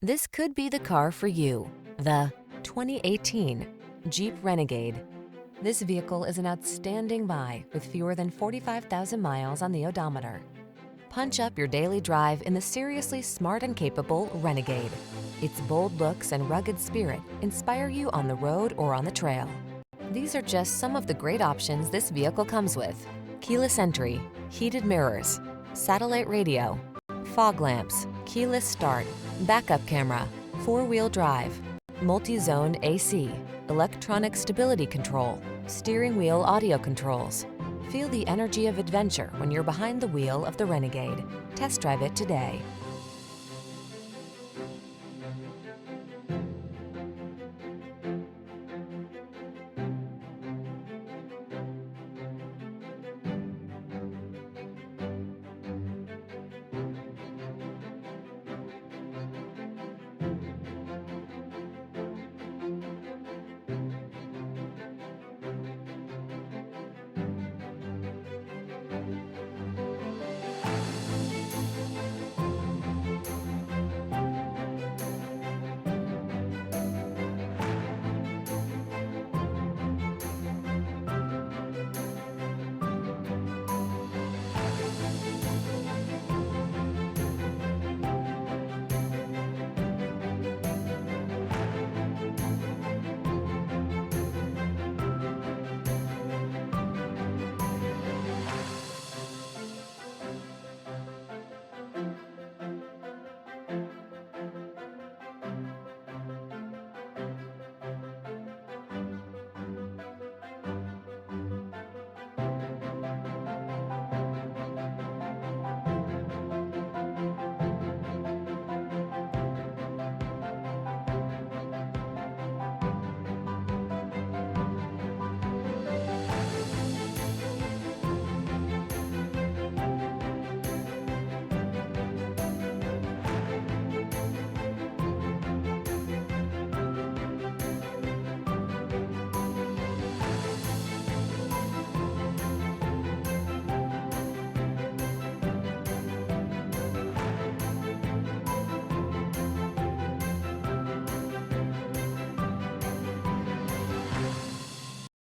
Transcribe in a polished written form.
This could be the car for you. The 2018 Jeep Renegade. This vehicle is an outstanding buy with fewer than 45,000 miles on the odometer. Punch up your daily drive in the seriously smart and capable Renegade. Its bold looks and rugged spirit inspire you on the road or on the trail. These are just some of the great options this vehicle comes with: keyless entry, heated mirrors, satellite radio, fog lamps, keyless start, backup camera, four-wheel drive, multi-zone AC, electronic stability control, steering wheel audio controls. Feel the energy of adventure when you're behind the wheel of the Renegade. Test drive it today.